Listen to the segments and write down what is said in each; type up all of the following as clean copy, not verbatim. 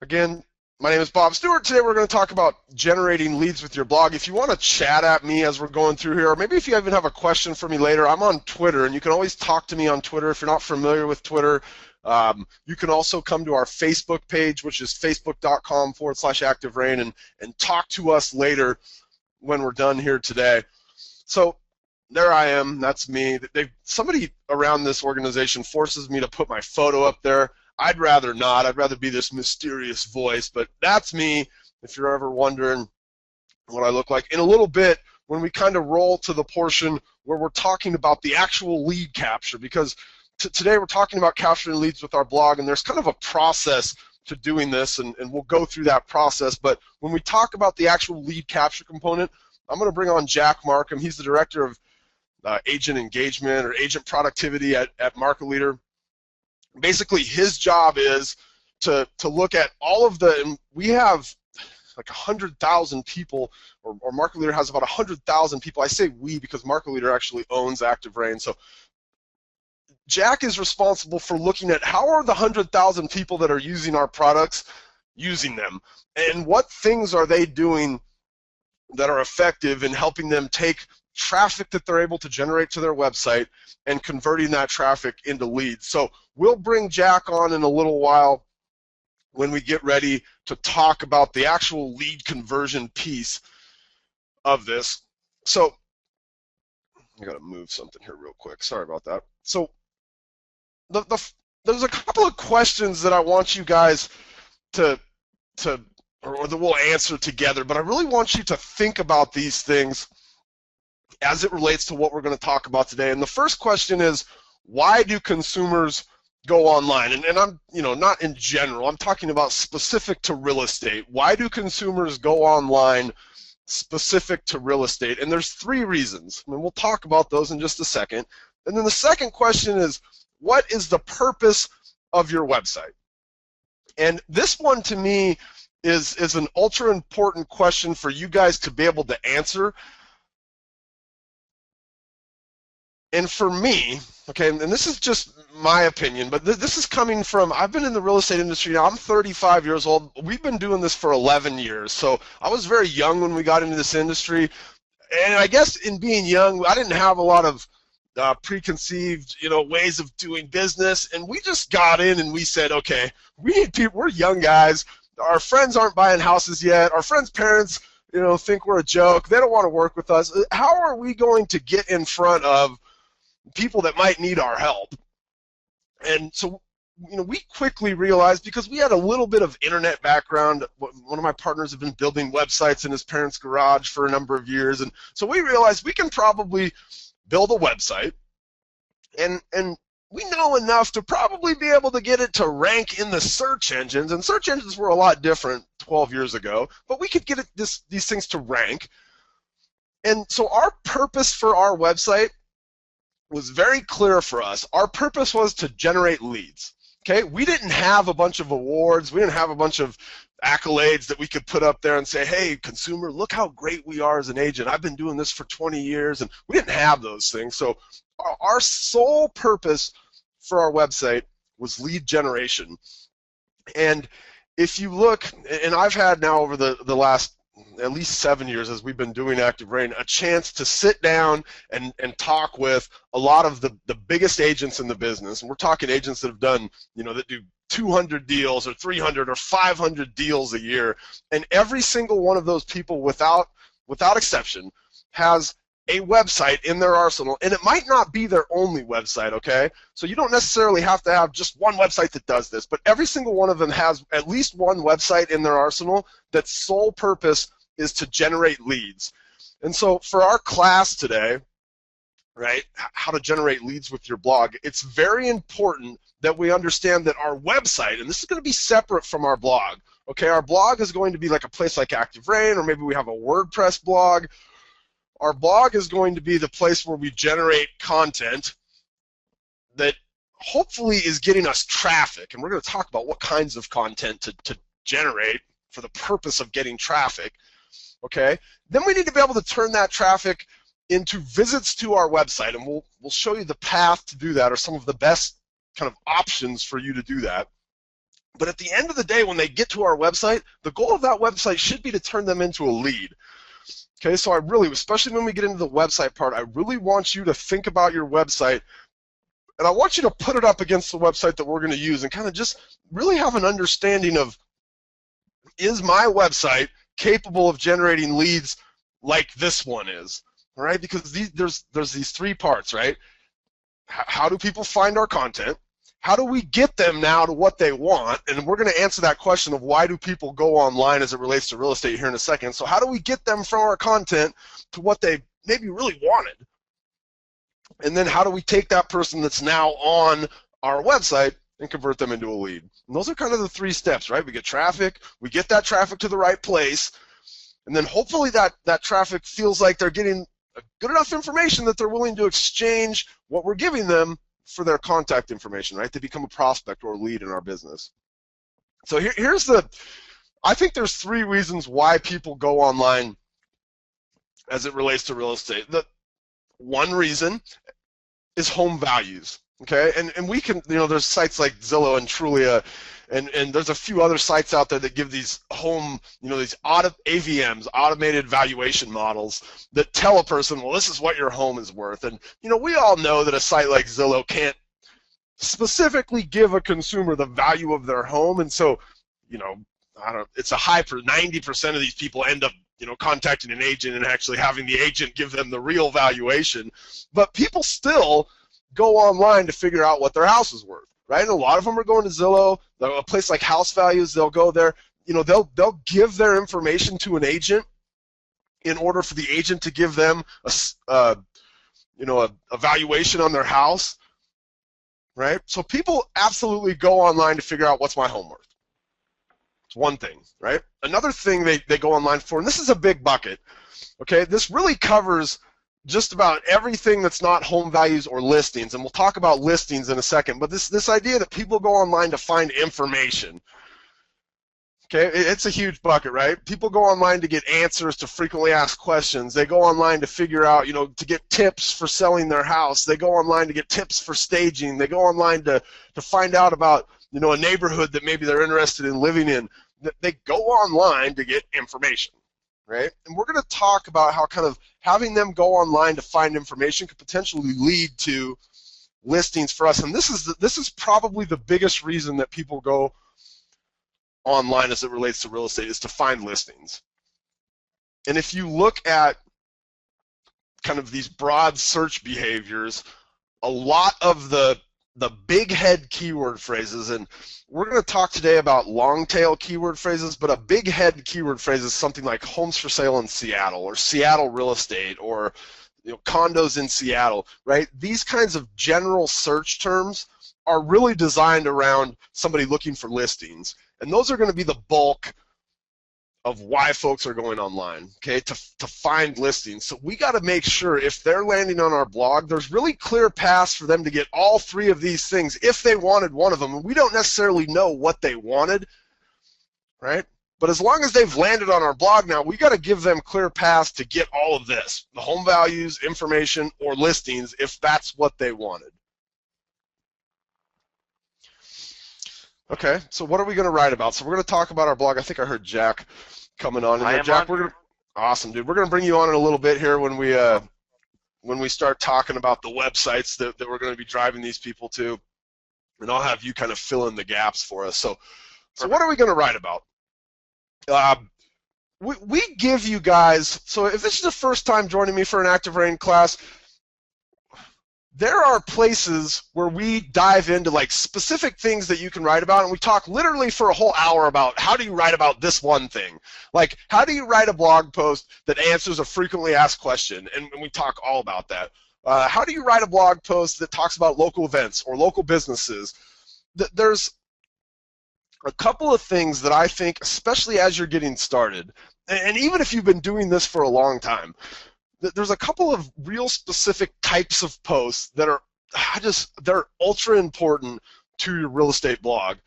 Again, my name is Bob Stewart. Today we're going to talk about generating leads with your blog. If you want to chat at me as we're going through here, or maybe if you even have a question for me later, I'm on Twitter, and you can always talk to me on Twitter. If you're not familiar with Twitter, you can also come to our Facebook page, which is facebook.com/ActiveRain, and talk to us later when we're done here today. So there I am. That's me. Somebody around this organization forces me to put my photo up there. I'd rather not. I'd rather be this mysterious voice, but that's me, if you're ever wondering what I look like. In a little bit, when we kind of roll to the portion where we're talking about the actual lead capture, because today we're talking about capturing leads with our blog, and there's kind of a process to doing this, and we'll go through that process. But when we talk about the actual lead capture component, I'm going to bring on Jack Markham. He's the director of agent engagement or agent productivity at MarketLeader. Basically, his job is to look at all of the, and we have like 100,000 people, or MarketLeader has about 100,000 people. I say we because MarketLeader actually owns ActiveRain. So Jack is responsible for looking at how are the 100,000 people that are using our products using them, and what things are they doing that are effective in helping them take traffic that they're able to generate to their website and converting that traffic into leads. So we'll bring Jack on in a little while when we get ready to talk about the actual lead conversion piece of this. So I got to move something here real quick. Sorry about that. So there's a couple of questions that I want you guys or that we'll answer together, but I really want you to think about these things as it relates to what we're going to talk about today. And the first question is, why do consumers go online? And I'm, not in general. I'm talking about specific to real estate. Why do consumers go online specific to real estate? And there's three reasons, and we'll talk about those in just a second. And then the second question is, what is the purpose of your website? And this one, to me, is an ultra important question for you guys to be able to answer. And for me, okay, and this is just my opinion, but this is coming from, I've been in the real estate industry now, I'm 35 years old. We've been doing this for 11 years. So I was very young when we got into this industry. And I guess in being young, I didn't have a lot of preconceived, ways of doing business. And we just got in and we said, okay, we need people, we're young guys. Our friends aren't buying houses yet. Our friends' parents, think we're a joke. They don't want to work with us. How are we going to get in front of people that might need our help? And so, we quickly realized, because we had a little bit of internet background, one of my partners had been building websites in his parents' garage for a number of years, and so we realized we can probably build a website, and we know enough to probably be able to get it to rank in the search engines, and search engines were a lot different 12 years ago, but we could get these things to rank. And so our purpose for our website was very clear for us. Our purpose was to generate leads. Okay, we didn't have a bunch of awards. We didn't have a bunch of accolades that we could put up there and say, hey, consumer, look how great we are as an agent. I've been doing this for 20 years, and we didn't have those things. So our sole purpose for our website was lead generation. And if you look, and I've had now over the last at least 7 years as we've been doing ActiveRain, a chance to sit down and talk with a lot of the biggest agents in the business. And we're talking agents that have done, that do 200 deals or 300 or 500 deals a year. And every single one of those people, without exception, has a website in their arsenal. And it might not be their only website, okay? So you don't necessarily have to have just one website that does this, but every single one of them has at least one website in their arsenal that's sole purpose is to generate leads. And so for our class today, right, how to generate leads with your blog, it's very important that we understand that our website, and this is going to be separate from our blog, okay? Our blog is going to be like a place like ActiveRain, or maybe we have a WordPress blog. Our blog is going to be the place where we generate content that hopefully is getting us traffic, and we're going to talk about what kinds of content to generate for the purpose of getting traffic, okay? Then we need to be able to turn that traffic into visits to our website, and we'll show you the path to do that, or some of the best kind of options for you to do that. But at the end of the day, when they get to our website, the goal of that website should be to turn them into a lead. Okay, so I really, especially when we get into the website part, I really want you to think about your website, and I want you to put it up against the website that we're going to use and kind of just really have an understanding of, is my website capable of generating leads like this one is? All right, because there's these three parts, right? How do people find our content? How do we get them now to what they want? And we're going to answer that question of why do people go online as it relates to real estate here in a second. So how do we get them from our content to what they maybe really wanted? And then how do we take that person that's now on our website and convert them into a lead? And those are kind of the three steps, right? We get traffic, we get that traffic to the right place, and then hopefully that traffic feels like they're getting good enough information that they're willing to exchange what we're giving them for their contact information, right? They become a prospect or a lead in our business. So I think there's three reasons why people go online as it relates to real estate. The one reason is home values, okay? And we can, there's sites like Zillow and Trulia, and there's a few other sites out there that give these home, these AVMs, automated valuation models, that tell a person, well, this is what your home is worth. And, we all know that a site like Zillow can't specifically give a consumer the value of their home. And so, it's a high 90% of these people end up, contacting an agent and actually having the agent give them the real valuation. But people still go online to figure out what their house is worth. Right, and a lot of them are going to Zillow. A place like House Values, they'll go there. They'll give their information to an agent in order for the agent to give them a valuation on their house. Right, so people absolutely go online to figure out what's my home worth. It's one thing, right? Another thing they go online for, and this is a big bucket. Okay, this really covers just about everything that's not home values or listings, and we'll talk about listings in a second, but this idea that people go online to find information, okay, it's a huge bucket, right? People go online to get answers to frequently asked questions. They go online to figure out, to get tips for selling their house. They go online to get tips for staging. They go online to find out about, a neighborhood that maybe they're interested in living in. They go online to get information. Right? And we're going to talk about how kind of having them go online to find information could potentially lead to listings for us. And this is probably the biggest reason that people go online as it relates to real estate, is to find listings. And if you look at kind of these broad search behaviors, a lot of the big head keyword phrases, and we're going to talk today about long tail keyword phrases, but a big head keyword phrase is something like homes for sale in Seattle, or Seattle real estate, or condos in Seattle, right? These kinds of general search terms are really designed around somebody looking for listings, and those are going to be the bulk of why folks are going online, okay, to find listings. So we got to make sure if they're landing on our blog, there's really clear paths for them to get all three of these things if they wanted one of them. And we don't necessarily know what they wanted, right? But as long as they've landed on our blog now, we got to give them clear paths to get all of this, the home values, information, or listings, if that's what they wanted. Okay, so what are we going to write about? So we're going to talk about our blog. I think I heard Jack coming on in there. Jack, awesome, dude. We're going to bring you on in a little bit here when we start talking about the websites that we're going to be driving these people to, and I'll have you kind of fill in the gaps for us. So what are we going to write about? We give you guys, so if this is the first time joining me for an ActiveRain class, there are places where we dive into like specific things that you can write about, and we talk literally for a whole hour about how do you write about this one thing. Like, how do you write a blog post that answers a frequently asked question, and we talk all about that. How do you write a blog post that talks about local events or local businesses? There's a couple of things that I think, especially as you're getting started, and even if you've been doing this for a long time, there's a couple of real specific types of posts that are they're ultra important to your real estate blog.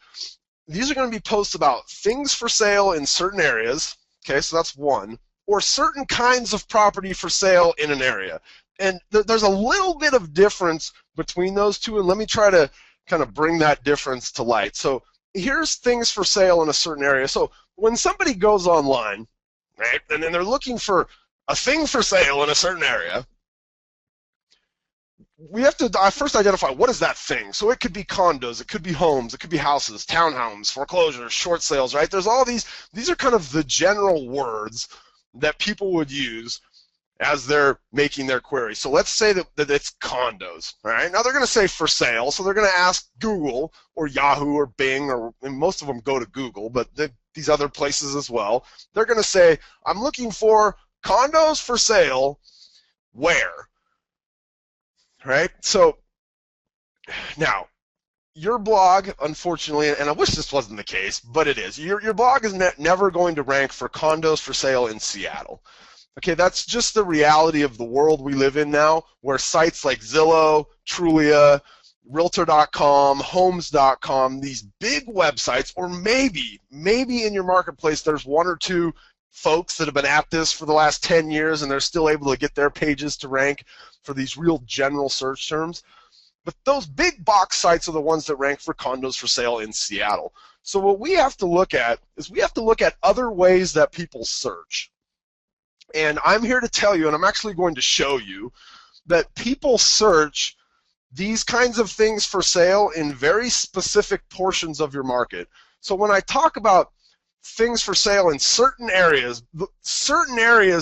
These are going to be posts about things for sale in certain areas, okay, so that's one, or certain kinds of property for sale in an area. And there's a little bit of difference between those two, and let me try to kind of bring that difference to light. So here's things for sale in a certain area. So when somebody goes online, right, and then they're looking for a thing for sale in a certain area, we have to first identify what is that thing. So it could be condos, it could be homes, it could be houses, townhomes, foreclosures, short sales, right? There's all these are kind of the general words that people would use as they're making their query. So let's say that it's condos, all right? Now they're going to say for sale, so they're going to ask Google or Yahoo or Bing, and most of them go to Google, but these other places as well. They're going to say, I'm looking for condos for sale, where? Right? So now, your blog, unfortunately, and I wish this wasn't the case, but it is, your blog is never going to rank for condos for sale in Seattle. Okay, that's just the reality of the world we live in now, where sites like Zillow, Trulia, Realtor.com, Homes.com, these big websites, or maybe in your marketplace there's one or two folks that have been at this for the last 10 years and they're still able to get their pages to rank for these real general search terms. But those big box sites are the ones that rank for condos for sale in Seattle. So what we have to look at is we have to look at other ways that people search. And I'm here to tell you, and I'm actually going to show you, that people search these kinds of things for sale in very specific portions of your market. So when I talk about things for sale in certain areas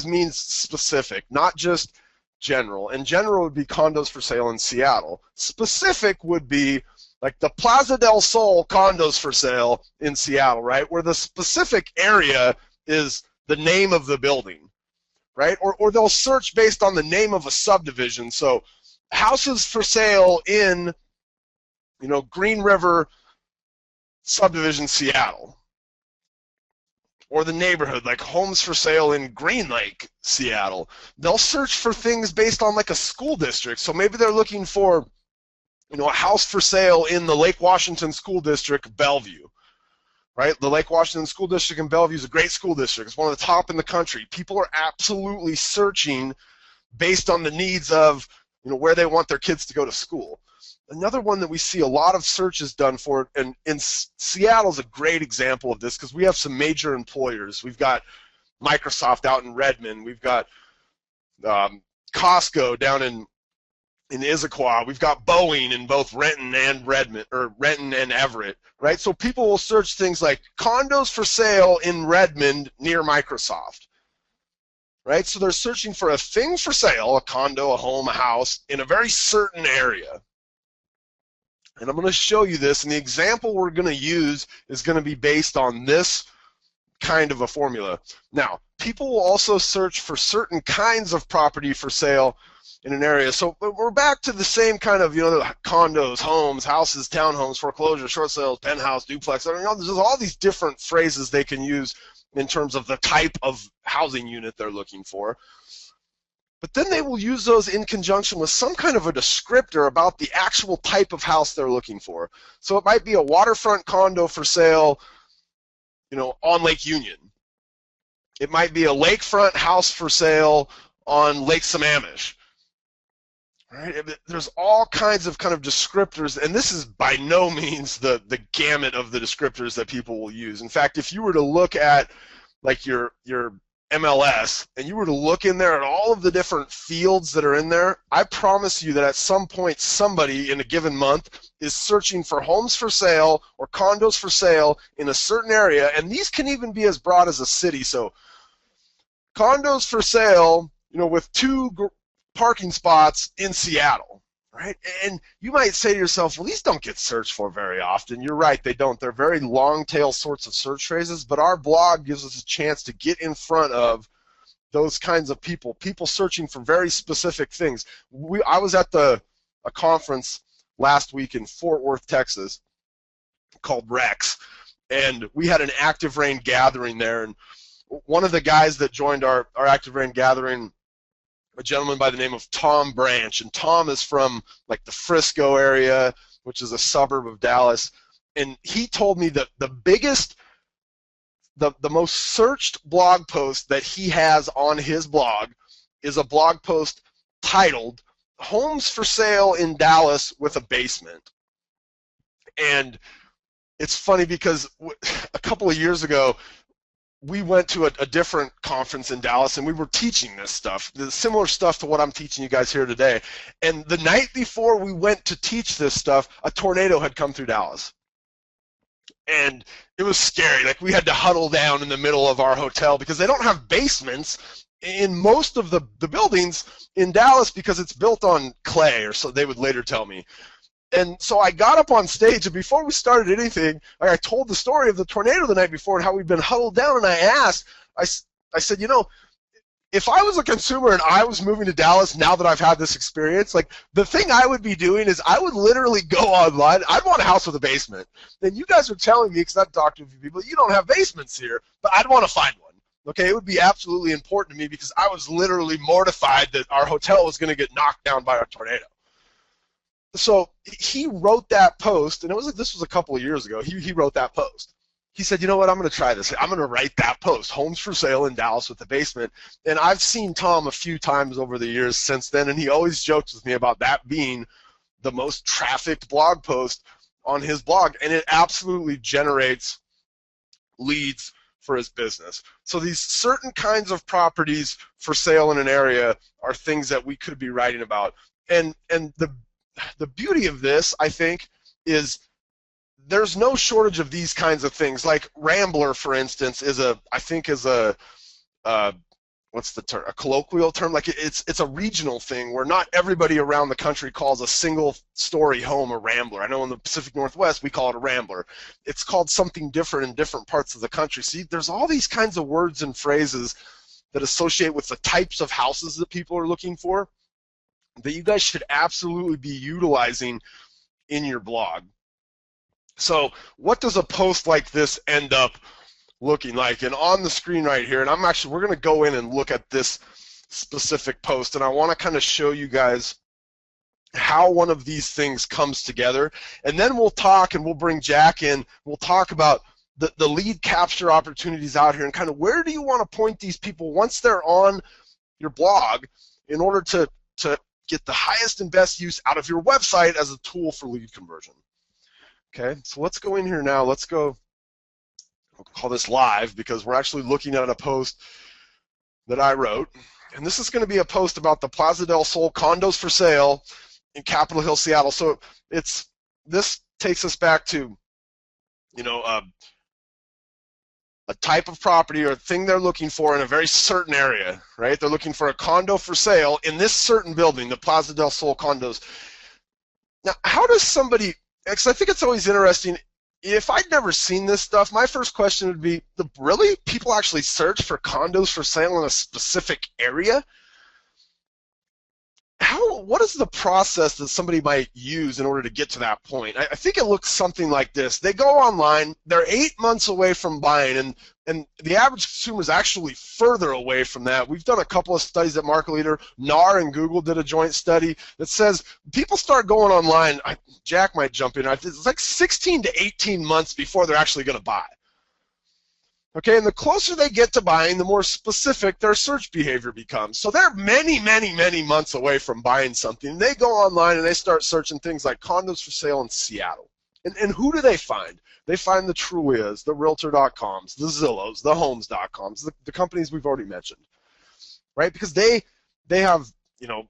means specific, not just general. And general would be condos for sale in Seattle. Specific would be like the Plaza del Sol condos for sale in Seattle, right? Where the specific area is the name of the building. Right? Or they'll search based on the name of a subdivision. So houses for sale in, Green River subdivision, Seattle. Or the neighborhood, like homes for sale in Green Lake, Seattle. They'll search for things based on like a school district. So maybe they're looking for, a house for sale in the Lake Washington School District, Bellevue. Right? The Lake Washington School District in Bellevue is a great school district. It's one of the top in the country. People are absolutely searching based on the needs of, where they want their kids to go to school. Another one that we see a lot of searches done for, and Seattle is a great example of this because we have some major employers. We've got Microsoft out in Redmond. We've got Costco down in Issaquah. We've got Boeing in both Renton and Redmond, or Renton and Everett, right? So people will search things like condos for sale in Redmond near Microsoft, right? So they're searching for a thing for sale, a condo, a home, a house, in a very certain area. And I'm going to show you this, and the example we're going to use is going to be based on this kind of a formula. Now, people will also search for certain kinds of property for sale in an area. So we're back to the same kind of, condos, homes, houses, townhomes, foreclosure, short sales, penthouse, duplex. There's all these different phrases they can use in terms of the type of housing unit they're looking for. But then they will use those in conjunction with some kind of a descriptor about the actual type of house they're looking for. So it might be a waterfront condo for sale, on Lake Union. It might be a lakefront house for sale on Lake Sammamish. Right? There's all kinds of descriptors, and this is by no means the gamut of the descriptors that people will use. In fact, if you were to look at like your MLS and you were to look in there at all of the different fields that are in there, I promise you that at some point somebody in a given month is searching for homes for sale or condos for sale in a certain area, and these can even be as broad as a city. So condos for sale, with 2 parking spots in Seattle, right? And you might say to yourself, well, these don't get searched for very often. You're right, they don't. They're very long tail sorts of search phrases, but our blog gives us a chance to get in front of those kinds of people searching for very specific things. I was at a conference last week in Fort Worth, Texas, called Rex, and we had an ActiveRain gathering there, and one of the guys that joined our ActiveRain gathering, a gentleman by the name of Tom Branch, and Tom is from like the Frisco area, which is a suburb of Dallas, and he told me that the most searched blog post that he has on his blog is a blog post titled "Homes for Sale in Dallas with a Basement." And it's funny because a couple of years ago, we went to a different conference in Dallas, and we were teaching this stuff, the similar stuff to what I'm teaching you guys here today. And the night before we went to teach this stuff, a tornado had come through Dallas. And it was scary. Like, we had to huddle down in the middle of our hotel because they don't have basements in most of the buildings in Dallas because it's built on clay, or so they would later tell me. And so I got up on stage, and before we started anything, I told the story of the tornado the night before and how we'd been huddled down, and I asked, I said, you know, if I was a consumer and I was moving to Dallas now that I've had this experience, like, the thing I would be doing is I would literally go online. I'd want a house with a basement. And you guys are telling me, because I've talked to a few people, you don't have basements here, but I'd want to find one. Okay, it would be absolutely important to me because I was literally mortified that our hotel was going to get knocked down by a tornado. So he wrote that post, and this was a couple of years ago. He wrote that post. He said, you know what, I'm going to try this. I'm going to write that post, homes for sale in Dallas with the basement. And I've seen Tom a few times over the years since then, and he always jokes with me about that being the most trafficked blog post on his blog, and it absolutely generates leads for his business. So these certain kinds of properties for sale in an area are things that we could be writing about. And the beauty of this, I think, is there's no shortage of these kinds of things. Like Rambler, for instance, is a what's the term? A colloquial term. Like it's a regional thing where not everybody around the country calls a single-story home a Rambler. I know in the Pacific Northwest we call it a Rambler. It's called something different in different parts of the country. See, there's all these kinds of words and phrases that associate with the types of houses that people are looking for that you guys should absolutely be utilizing in your blog. So what does a post like this end up looking like? And on the screen right here, and we're going to go in and look at this specific post, and I want to kind of show you guys how one of these things comes together, and then we'll talk, and we'll bring Jack in. We'll talk about the lead capture opportunities out here, and kind of where do you want to point these people once they're on your blog in order to get the highest and best use out of your website as a tool for lead conversion. Okay, so let's go in here now. Let's go, I'll call this live because we're actually looking at a post that I wrote. And this is going to be a post about the Plaza del Sol condos for sale in Capitol Hill, Seattle. So this takes us back to, you know, a type of property or a thing they're looking for in a very certain area, right? They're looking for a condo for sale in this certain building, the Plaza del Sol condos. Now, how does somebody, because I think it's always interesting, if I'd never seen this stuff, my first question would be, really? People actually search for condos for sale in a specific area? What is the process that somebody might use in order to get to that point? I think it looks something like this. They go online, they're 8 months away from buying, and the average consumer is actually further away from that. We've done a couple of studies at Market Leader. NAR and Google did a joint study that says people start going online, Jack might jump in, it's like 16 to 18 months before they're actually going to buy. Okay, and the closer they get to buying, the more specific their search behavior becomes. So they're many, many, many months away from buying something. They go online and they start searching things like condos for sale in Seattle. And who do they find? They find the Trulias, the Realtor.coms, the Zillows, the Homes.coms, the companies we've already mentioned, right? Because they have, you know,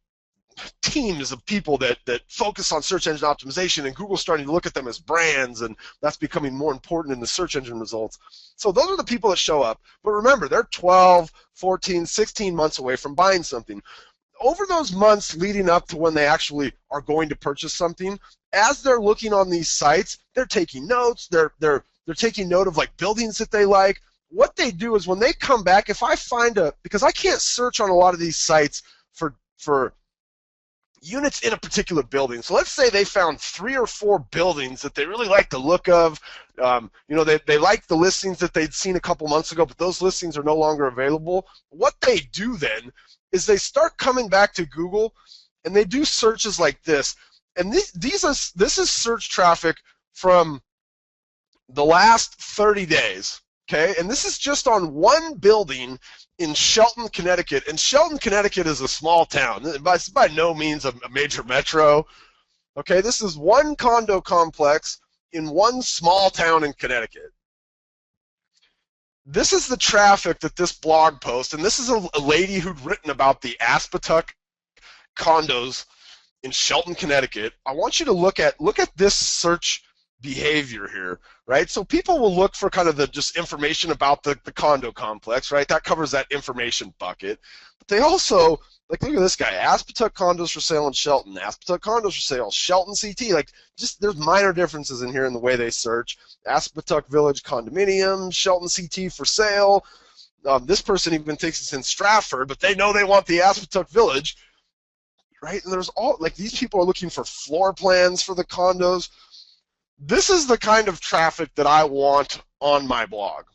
teams of people that focus on search engine optimization, and Google's starting to look at them as brands, and that's becoming more important in the search engine results. So those are the people that show up. But remember, they're 12, 14, 16 months away from buying something. Over those months leading up to when they actually are going to purchase something, as they're looking on these sites, they're taking notes, they're taking note of like buildings that they like. What they do is when they come back, if I find because I can't search on a lot of these sites for units in a particular building. So let's say they found 3 or 4 buildings that they really like the look of. You know, they like the listings that they'd seen a couple months ago, but those listings are no longer available. What they do then is they start coming back to Google, and they do searches like this. And this is search traffic from the last 30 days. Okay, and this is just on one building in Shelton, Connecticut. And Shelton, Connecticut is a small town. It's by no means a major metro. Okay, this is one condo complex in one small town in Connecticut. This is the traffic that this blog post, and this is a lady who'd written about the Aspatuck condos in Shelton, Connecticut. I want you to look at this search behavior here, right? So people will look for kind of the just information about the condo complex, right? That covers that information bucket. But they also, like, look at this guy, Aspatuck condos for sale in Shelton, Aspatuck condos for sale, Shelton CT, like, just there's minor differences in here in the way they search. Aspatuck Village condominium, Shelton CT for sale. This person even thinks it's in Stratford, but they know they want the Aspatuck Village, right? And there's all, like, these people are looking for floor plans for the condos. This is the kind of traffic that I want on my blog.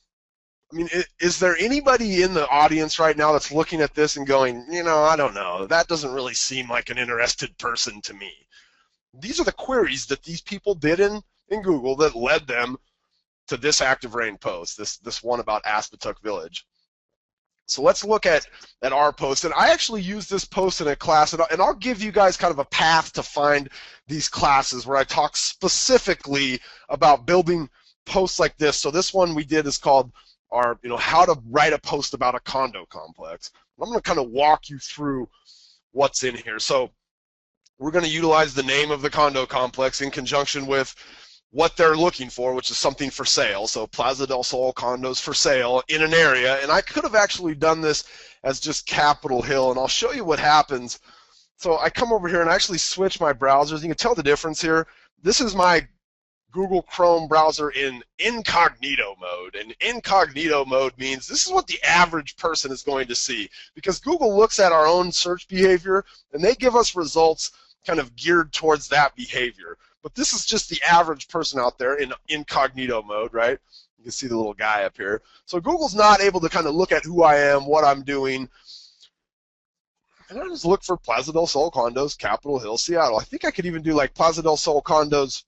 I mean, is there anybody in the audience right now that's looking at this and going, you know, I don't know, that doesn't really seem like an interested person to me? These are the queries that these people did in Google that led them to this ActiveRain post, this one about Aspatuck Village. So let's look at our post, and I actually use this post in a class, and I'll give you guys kind of a path to find these classes where I talk specifically about building posts like this. So this one we did is called our, you know, how to write a post about a condo complex. I'm going to kind of walk you through what's in here. So we're going to utilize the name of the condo complex in conjunction with what they're looking for, which is something for sale. So Plaza del Sol condos for sale in an area. And I could have actually done this as just Capitol Hill, and I'll show you what happens. So I come over here and I actually switch my browsers. You can tell the difference here. This is my Google Chrome browser in incognito mode. And incognito mode means this is what the average person is going to see, because Google looks at our own search behavior and they give us results kind of geared towards that behavior. But this is just the average person out there in incognito mode, right? You can see the little guy up here. So Google's not able to kind of look at who I am, what I'm doing. And I just look for Plaza del Sol condos, Capitol Hill, Seattle. I think I could even do like Plaza del Sol condos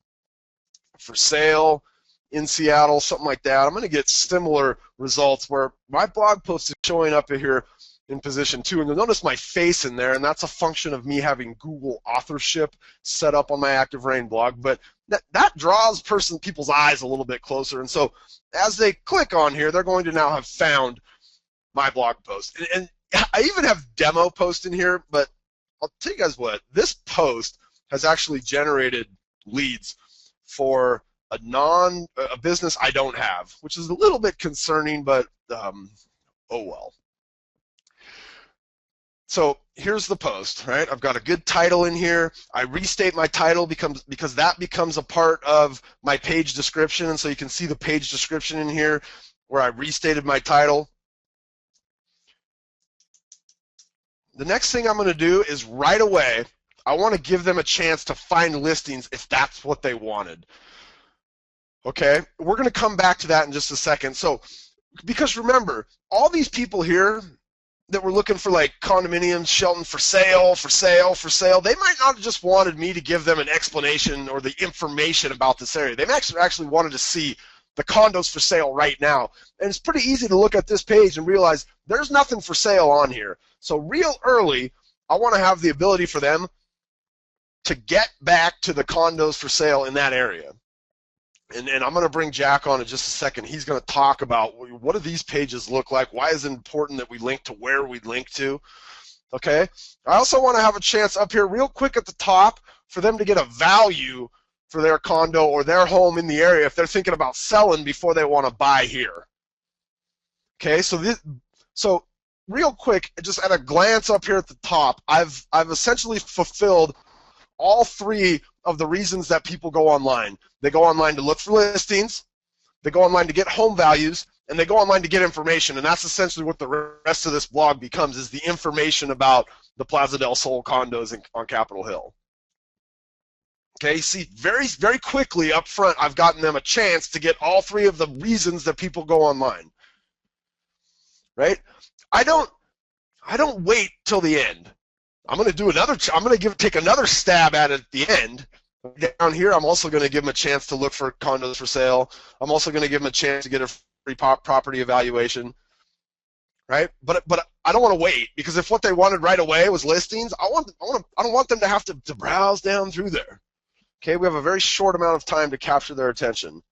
for sale in Seattle, something like that. I'm going to get similar results where my blog post is showing up here in position 2, and you'll notice my face in there, and that's a function of me having Google authorship set up on my ActiveRain blog, but that draws people's eyes a little bit closer, and so as they click on here, they're going to now have found my blog post. And I even have demo post in here, but I'll tell you guys what, this post has actually generated leads for a business I don't have, which is a little bit concerning, but oh well. So here's the post, right? I've got a good title in here. I restate my title because that becomes a part of my page description, and so you can see the page description in here where I restated my title. The next thing I'm going to do is right away, I want to give them a chance to find listings if that's what they wanted. Okay? We're going to come back to that in just a second. So, because remember, all these people here that were looking for like condominiums, Shelton for sale, for sale, for sale, they might not have just wanted me to give them an explanation or the information about this area. They actually wanted to see the condos for sale right now. And it's pretty easy to look at this page and realize there's nothing for sale on here. So real early, I want to have the ability for them to get back to the condos for sale in that area. And I'm going to bring Jack on in just a second. He's going to talk about what do these pages look like, why is it important that we link to where we link to, okay? I also want to have a chance up here real quick at the top for them to get a value for their condo or their home in the area if they're thinking about selling before they want to buy here. Okay, so real quick, just at a glance up here at the top, I've essentially fulfilled all three of the reasons that people go online. They go online to look for listings, they go online to get home values, and they go online to get information, and that's essentially what the rest of this blog becomes, is the information about the Plaza del Sol condos on Capitol Hill. Okay, see, very, very quickly up front, I've gotten them a chance to get all three of the reasons that people go online. Right? I don't wait till the end. I'm going to do another. I'm going to take another stab at it at the end. Down here, I'm also going to give them a chance to look for condos for sale. I'm also going to give them a chance to get a free property evaluation. Right? But I don't want to wait, because if what they wanted right away was listings, I don't want them to have to browse down through there. Okay, we have a very short amount of time to capture their attention.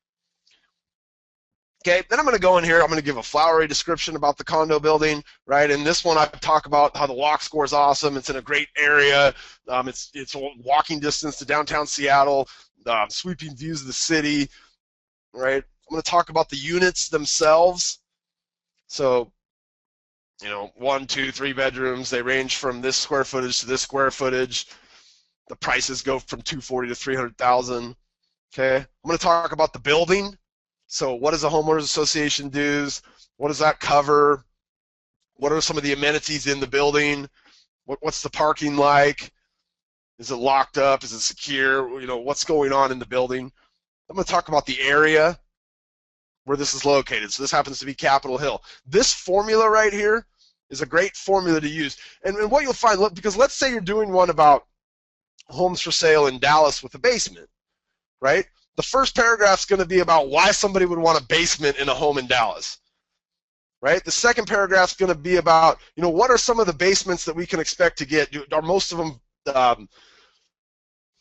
Okay, then I'm going to go in here. I'm going to give a flowery description about the condo building, right? And this one I talk about how the walk score is awesome. It's in a great area. It's a walking distance to downtown Seattle, sweeping views of the city, right? I'm going to talk about the units themselves. So, you know, 1, 2, 3 bedrooms. They range from this square footage to this square footage. The prices go from $240,000 to $300,000. Okay, I'm going to talk about the building. So what does a homeowners association do? What does that cover? What are some of the amenities in the building? What's the parking like? Is it locked up? Is it secure? You know, what's going on in the building? I'm going to talk about the area where this is located. So this happens to be Capitol Hill. This formula right here is a great formula to use. And what you'll find, because let's say you're doing one about homes for sale in Dallas with a basement, right? The first paragraph is going to be about why somebody would want a basement in a home in Dallas, right? The second paragraph is going to be about, you know, what are some of the basements that we can expect to get? Are most of them,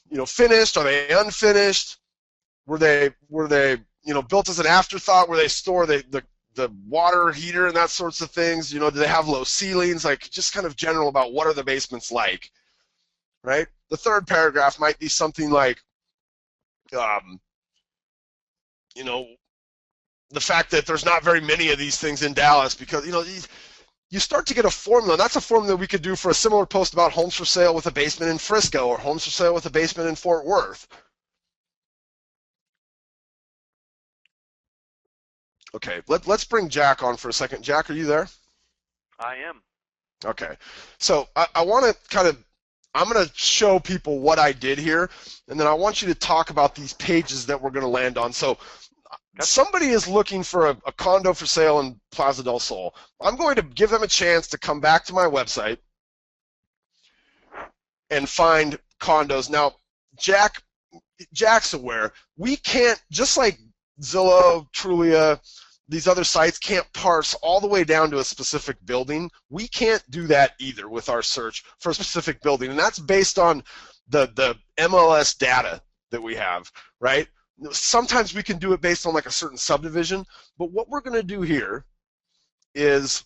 you know, finished? Are they unfinished? Were they, you know, built as an afterthought where they store the water heater and that sorts of things? You know, do they have low ceilings? Like, just kind of general about what are the basements like, right? The third paragraph might be something like, you know, the fact that there's not very many of these things in Dallas, because, you know, you start to get a formula, and that's a formula we could do for a similar post about homes for sale with a basement in Frisco or homes for sale with a basement in Fort Worth. Okay, let's bring Jack on for a second. Jack, are you there? I am. Okay, so I want to kind of, I'm going to show people what I did here, and then I want you to talk about these pages that we're going to land on. So somebody is looking for a condo for sale in Plaza del Sol. I'm going to give them a chance to come back to my website and find condos. Now, Jack's aware. We can't, just like Zillow, Trulia, these other sites can't parse all the way down to a specific building. We can't do that either with our search for a specific building, and that's based on the MLS data that we have, right? Sometimes we can do it based on like a certain subdivision, but what we're going to do here is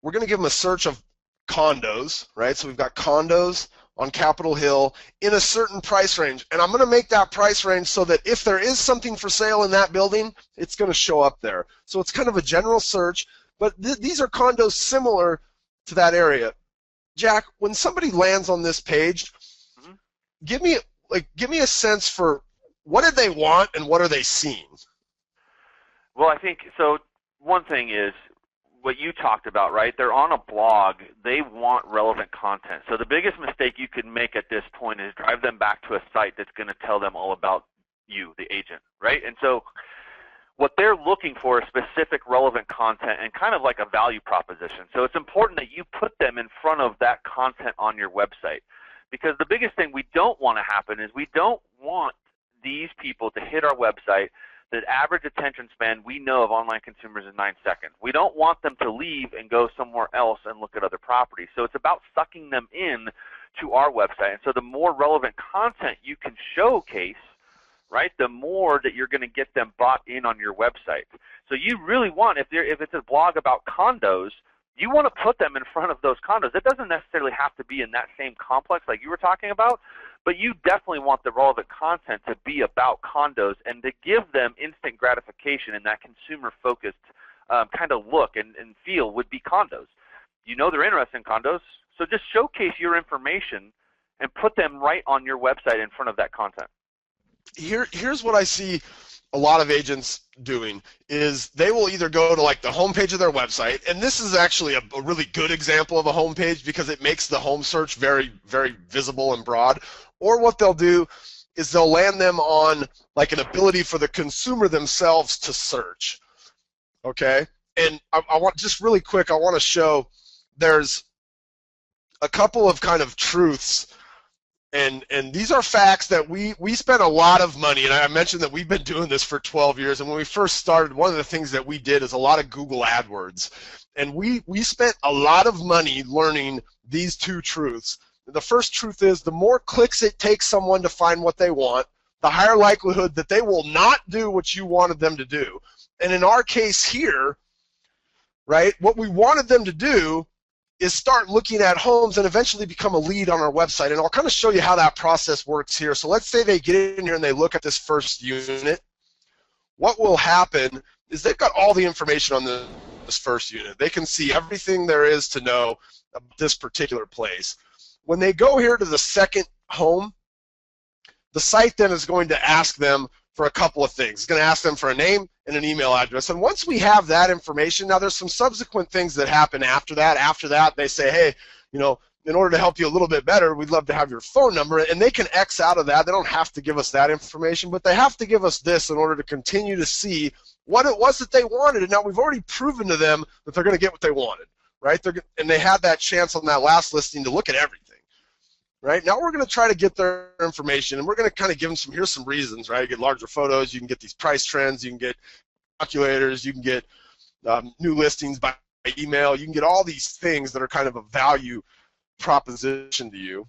we're going to give them a search of condos, right? So we've got condos on Capitol Hill in a certain price range, and I'm going to make that price range so that if there is something for sale in that building, it's going to show up there. So it's kind of a general search, but these are condos similar to that area. Jack, when somebody lands on this page, give me a sense for what did they want and what are they seeing? Well, I think, so one thing is what you talked about, right? They're on a blog. They want relevant content. So the biggest mistake you could make at this point is drive them back to a site that's going to tell them all about you, the agent, right? And so what they're looking for is specific relevant content and kind of like a value proposition. So it's important that you put them in front of that content on your website, because the biggest thing we don't want to happen is we don't want these people to hit our website. The average attention span we know of online consumers is 9 seconds. We don't want them to leave and go somewhere else and look at other properties. So it's about sucking them in to our website. And so the more relevant content you can showcase, right, the more that you're going to get them bought in on your website. So you really want, if it's a blog about condos, you want to put them in front of those condos. It doesn't necessarily have to be in that same complex like you were talking about, but you definitely want the relevant content to be about condos and to give them instant gratification in that consumer-focused kind of look and feel would be condos. You know they're interested in condos, so just showcase your information and put them right on your website in front of that content. Here's what I see a lot of agents doing is they will either go to like the homepage of their website, and this is actually a really good example of a homepage because it makes the home search very, very visible and broad, or what they'll do is they'll land them on like an ability for the consumer themselves to search, okay? And I want, just really quick, I want to show there's a couple of kind of truths. And these are facts that we spent a lot of money, and I mentioned that we've been doing this for 12 years, and when we first started, one of the things that we did is a lot of Google AdWords, and we spent a lot of money learning these two truths, the first truth is the more clicks it takes someone to find what they want, the higher likelihood that they will not do what you wanted them to do. And in our case here, right, what we wanted them to do is start looking at homes and eventually become a lead on our website. And I'll kind of show you how that process works here. So let's say they get in here and they look at this first unit. What will happen is they've got all the information on this first unit. They can see everything there is to know about this particular place. When they go here to the second home, the site then is going to ask them for a couple of things. It's going to ask them for a name and an email address. And once we have that information, now there's some subsequent things that happen after that. After that, they say, hey, you know, in order to help you a little bit better, we'd love to have your phone number. And they can X out of that. They don't have to give us that information, but they have to give us this in order to continue to see what it was that they wanted. And now we've already proven to them that they're going to get what they wanted, right? And they had that chance on that last listing to look at everything. Right, now we're going to try to get their information, and we're going to kind of give them here's some reasons, right? You get larger photos, you can get these price trends, you can get calculators, you can get new listings by email, you can get all these things that are kind of a value proposition to you.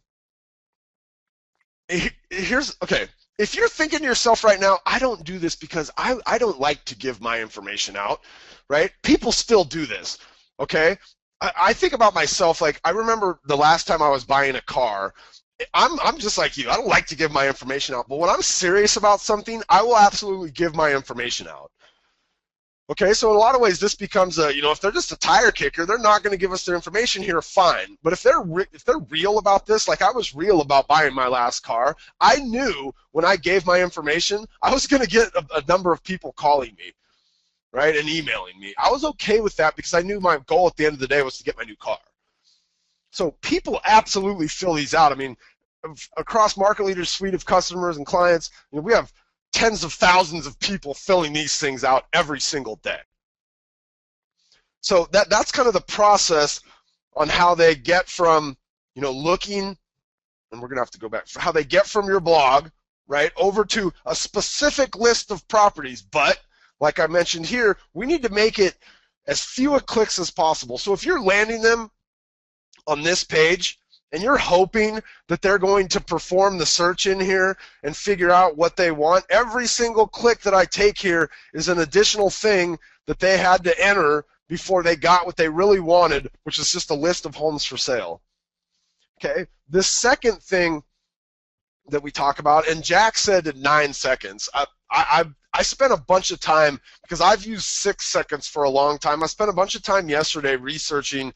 Okay, if you're thinking to yourself right now, I don't do this because I don't like to give my information out, right? People still do this, okay? I think about myself, like I remember the last time I was buying a car, I'm just like you. I don't like to give my information out, but when I'm serious about something, I will absolutely give my information out. Okay, so in a lot of ways this becomes a, you know, if they're just a tire kicker, they're not going to give us their information here, fine. But if they're real about this, like I was real about buying my last car, I knew when I gave my information, I was going to get a number of people calling me, right, and emailing me. I was okay with that because I knew my goal at the end of the day was to get my new car. So people absolutely fill these out. I mean, across Market Leader's suite of customers and clients, you know, we have tens of thousands of people filling these things out every single day. So that's kind of the process on how they get from, you know, looking, and we're going to have to go back, how they get from your blog, right, over to a specific list of properties. But like I mentioned here, we need to make it as few clicks as possible. So if you're landing them on this page and you're hoping that they're going to perform the search in here and figure out what they want, every single click that I take here is an additional thing that they had to enter before they got what they really wanted, which is just a list of homes for sale. Okay, the second thing that we talk about, and Jack said 9 seconds. I spent a bunch of time, because I've used 6 seconds for a long time, I spent a bunch of time yesterday researching,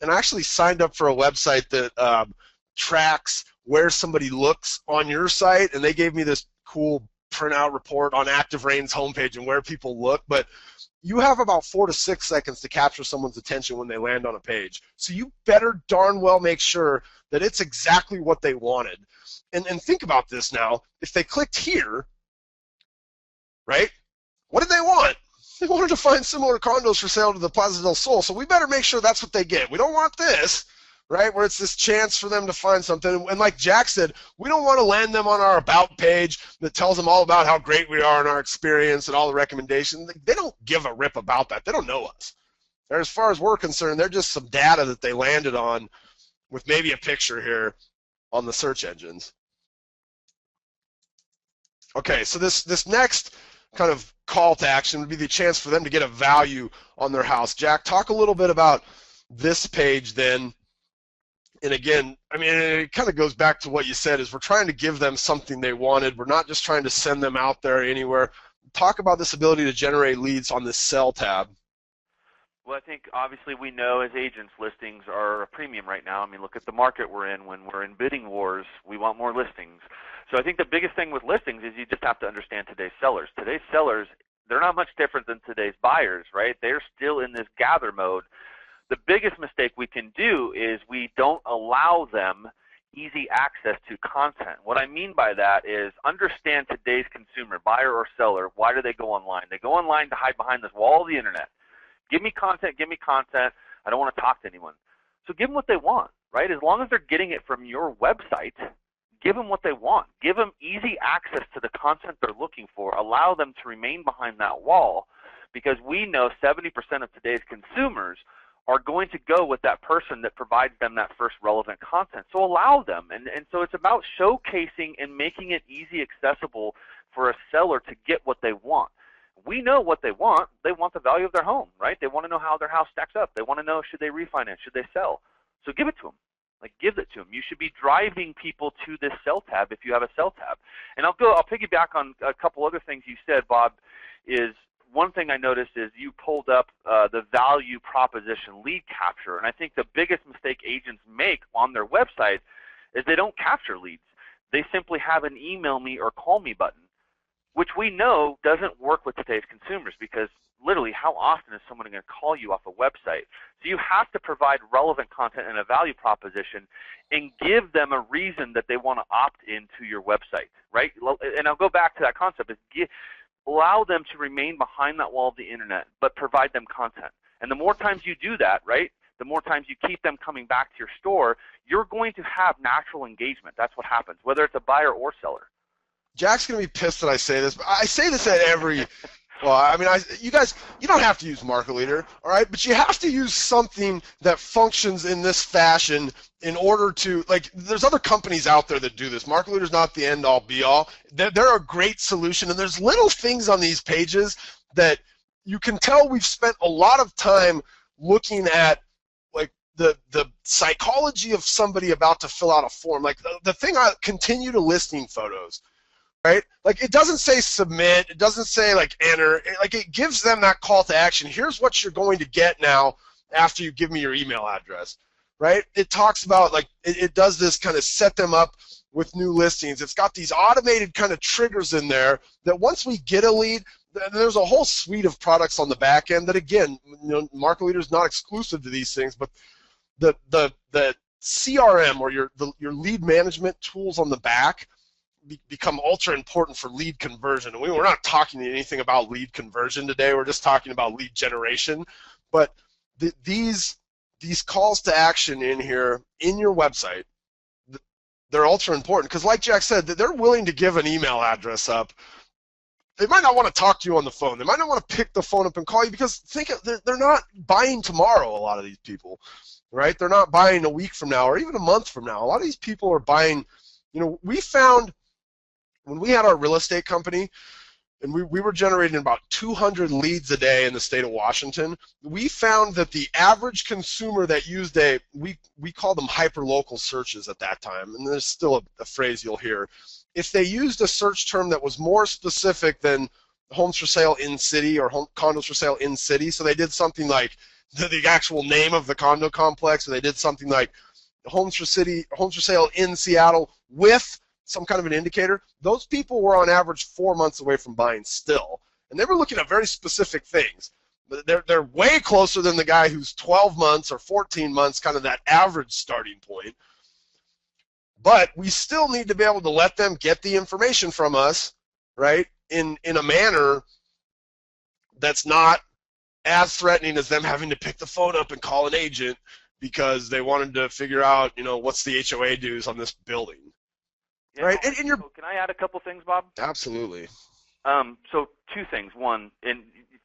and I actually signed up for a website that tracks where somebody looks on your site, and they gave me this cool printout report on ActiveRain's homepage and where people look, but you have about 4 to 6 seconds to capture someone's attention when they land on a page. So you better darn well make sure that it's exactly what they wanted. And think about this now. If they clicked here, right, what did they want? They wanted to find similar condos for sale to the Plaza del Sol, so we better make sure that's what they get. We don't want this, right, where it's this chance for them to find something. And like Jack said, we don't want to land them on our About page that tells them all about how great we are and our experience and all the recommendations. They don't give a rip about that. They don't know us. As far as we're concerned, they're just some data that they landed on with maybe a picture here on the search engines. Okay, so this next kind of call to action would be the chance for them to get a value on their house. Jack, talk a little bit about this page then. And again, I mean, it kind of goes back to what you said, is we're trying to give them something they wanted. We're not just trying to send them out there anywhere. Talk about this ability to generate leads on this sell tab. Well, I think obviously we know as agents listings are a premium right now. I mean, look at the market we're in. When we're in bidding wars, we want more listings. So I think the biggest thing with listings is you just have to understand today's sellers. Today's sellers, they're not much different than today's buyers, right? They're still in this gather mode. The biggest mistake we can do is we don't allow them easy access to content. What I mean by that is understand today's consumer, buyer or seller. Why do they go online? They go online to hide behind this wall of the internet. Give me content, give me content. I don't want to talk to anyone. So give them what they want, right? As long as they're getting it from your website, give them what they want. Give them easy access to the content they're looking for. Allow them to remain behind that wall, because we know 70% of today's consumers are going to go with that person that provides them that first relevant content. So allow them. And so it's about showcasing and making it easy accessible for a seller to get what they want. We know what they want. They want the value of their home, right? They want to know how their house stacks up. They want to know, should they refinance, should they sell? So give it to them. Like, give it to them. You should be driving people to this sell tab if you have a sell tab. And I'll piggyback on a couple other things you said, Bob. Is one thing I noticed is you pulled up the value proposition lead capture, and I think the biggest mistake agents make on their website is they don't capture leads. They simply have an email me or call me button, which we know doesn't work with today's consumers, because literally how often is someone going to call you off a website? So you have to provide relevant content and a value proposition and give them a reason that they want to opt into your website, right? And I'll go back to that concept, is allow them to remain behind that wall of the internet, but provide them content. And the more times you do that, right, the more times you keep them coming back to your store, you're going to have natural engagement. That's what happens, whether it's a buyer or seller. Jack's going to be pissed that I say this, but I say this at every well, I mean, you guys, you don't have to use Market Leader, all right? But you have to use something that functions in this fashion in order to, like, there's other companies out there that do this. Market Leader's not the end-all, be-all. They're a great solution, and there's little things on these pages that you can tell we've spent a lot of time looking at, like, the psychology of somebody about to fill out a form. Like, the thing I continue to listing photos. Right? Like, it doesn't say submit, it doesn't say like enter, it gives them that call to action. Here's what you're going to get now after you give me your email address, right? It talks about, like, it does this kind of set them up with new listings. It's got these automated kind of triggers in there that once we get a lead, there's a whole suite of products on the back end that, again, Market Leader is not exclusive to these things, but the CRM, or your lead management tools on the back, become ultra important for lead conversion. And we're not talking anything about lead conversion today. We're just talking about lead generation. But these calls to action in here in your website, they're ultra important because, like Jack said, they're willing to give an email address up. They might not want to talk to you on the phone. They might not want to pick the phone up and call you because they're not buying tomorrow. A lot of these people, right? They're not buying a week from now or even a month from now. A lot of these people are buying. We found, when we had our real estate company, and we were generating about 200 leads a day in the state of Washington, we found that the average consumer that used we call them hyperlocal searches at that time, and there's still a phrase you'll hear, if they used a search term that was more specific than homes for sale in city or condos for sale in city, so they did something like the actual name of the condo complex, or they did something like homes for sale in Seattle with some kind of an indicator, those people were on average 4 months away from buying still. And they were looking at very specific things. But they're way closer than the guy who's 12 months or 14 months, kind of that average starting point. But we still need to be able to let them get the information from us, right, in a manner that's not as threatening as them having to pick the phone up and call an agent because they wanted to figure out, what's the HOA dues on this building. Yeah, right, and so can I add a couple things, Bob? Absolutely. So two things. One, and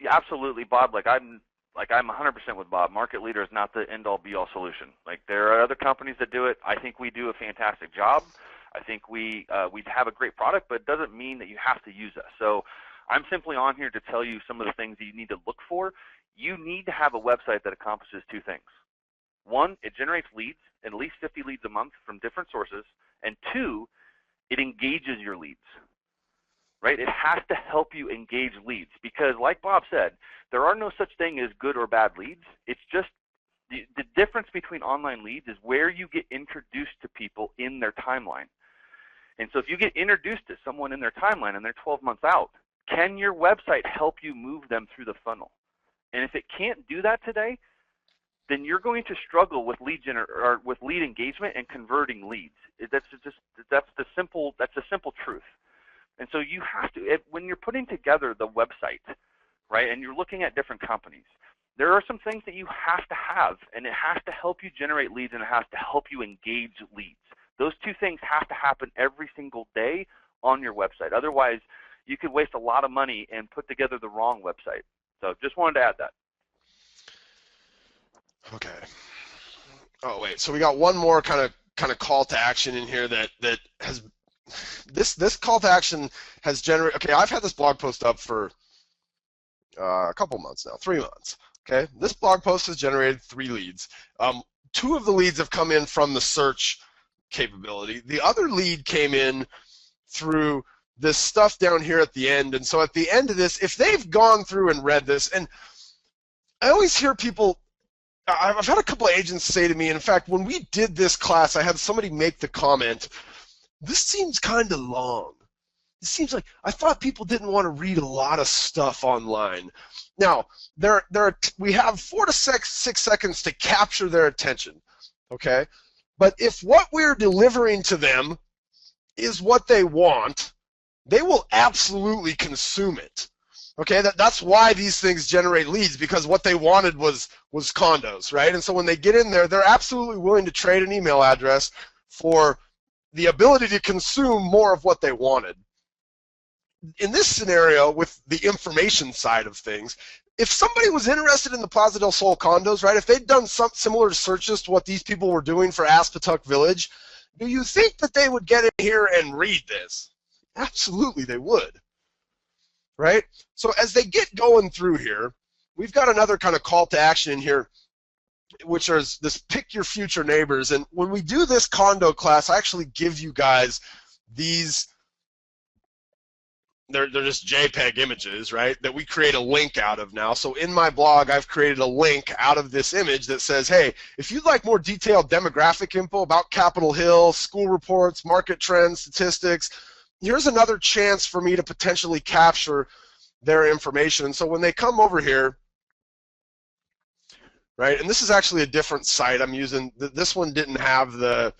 absolutely, Bob. I'm 100% with Bob. Market Leader is not the end-all, be-all solution. Like, there are other companies that do it. I think we do a fantastic job. I think we have a great product, but it doesn't mean that you have to use us. So I'm simply on here to tell you some of the things that you need to look for. You need to have a website that accomplishes two things. One, it generates leads, at least 50 leads a month from different sources, and two, it engages your leads, right? It has to help you engage leads because, like Bob said, there are no such thing as good or bad leads. It's just the difference between online leads is where you get introduced to people in their timeline. And so if you get introduced to someone in their timeline and they're 12 months out, can your website help you move them through the funnel? And if it can't do that today, then you're going to struggle with lead engagement and converting leads. That's the simple truth. And so you have to, when you're putting together the website, right, and you're looking at different companies, there are some things that you have to have, and it has to help you generate leads and it has to help you engage leads. Those two things have to happen every single day on your website. Otherwise, you could waste a lot of money and put together the wrong website. So just wanted to add that. Okay. Oh wait, so we got one more kind of call to action in here that has this call to action has generated. Okay, I've had this blog post up for a couple months now, 3 months. Okay, this blog post has generated 3 leads. Two of the leads have come in from the search capability. The other lead came in through this stuff down here at the end. And so at the end of this, if they've gone through and read this, and I always hear people, I've had a couple of agents say to me, in fact, when we did this class, I had somebody make the comment, this seems kind of long. It seems like I thought people didn't want to read a lot of stuff online. Now, we have 4 to 6 seconds to capture their attention, okay? But if what we're delivering to them is what they want, they will absolutely consume it. Okay, that's why these things generate leads, because what they wanted was condos, right? And so when they get in there, they're absolutely willing to trade an email address for the ability to consume more of what they wanted. In this scenario, with the information side of things, if somebody was interested in the Plaza del Sol condos, right, if they'd done some similar searches to what these people were doing for Aspetuck Village, do you think that they would get in here and read this? Absolutely, they would. Right? So as they get going through here, we've got another kind of call to action in here, which is this pick your future neighbors. And when we do this condo class, I actually give you guys these, they're just JPEG images, right, that we create a link out of now. So in my blog, I've created a link out of this image that says, hey, if you'd like more detailed demographic info about Capitol Hill, school reports, market trends, statistics, here's another chance for me to potentially capture their information. And so when they come over here, right, and this is actually a different site I'm using. This one didn't have the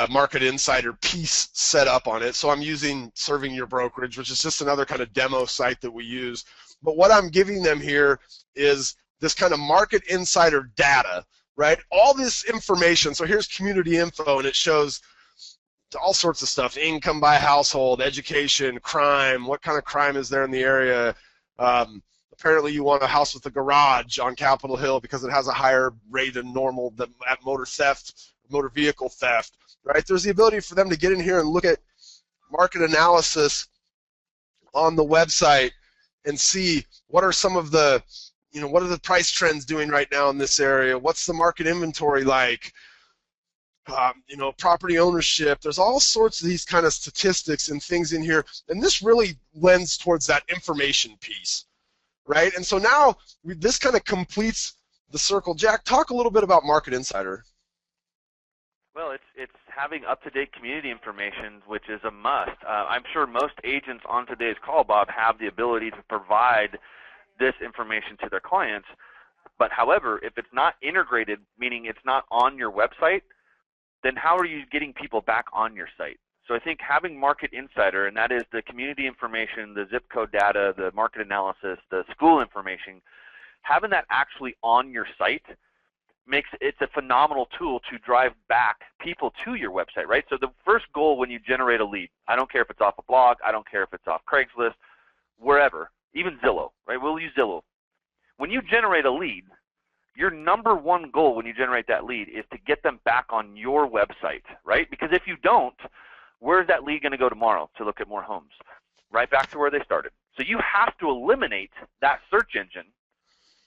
Market Insider piece set up on it, so I'm using Serving Your Brokerage, which is just another kind of demo site that we use. But what I'm giving them here is this kind of Market Insider data, right? All this information. So here's community info, and it shows all sorts of stuff: income by household, education, crime, what kind of crime is there in the area. Apparently you want a house with a garage on Capitol Hill because it has a higher rate than normal at motor theft, motor vehicle theft, right? There's the ability for them to get in here and look at market analysis on the website and see what are some of the, what are the price trends doing right now in this area? What's the market inventory like? Property ownership. There's all sorts of these kind of statistics and things in here, and this really lends towards that information piece, right? And so now this kind of completes the circle. Jack, talk a little bit about Market Insider. Well, it's having up-to-date community information, which is a must. I'm sure most agents on today's call, Bob, have the ability to provide this information to their clients. But however, if it's not integrated, meaning it's not on your website, then how are you getting people back on your site? So I think having Market Insider, and that is the community information, the zip code data, the market analysis, the school information, having that actually on your site makes it a phenomenal tool to drive back people to your website, right? So the first goal when you generate a lead, I don't care if it's off a blog, I don't care if it's off Craigslist, wherever, even Zillow, right? We'll use Zillow. When you generate a lead, your number one goal when you generate that lead is to get them back on your website, right? Because if you don't, where's that lead going to go tomorrow to look at more homes? Right back to where they started. So you have to eliminate that search engine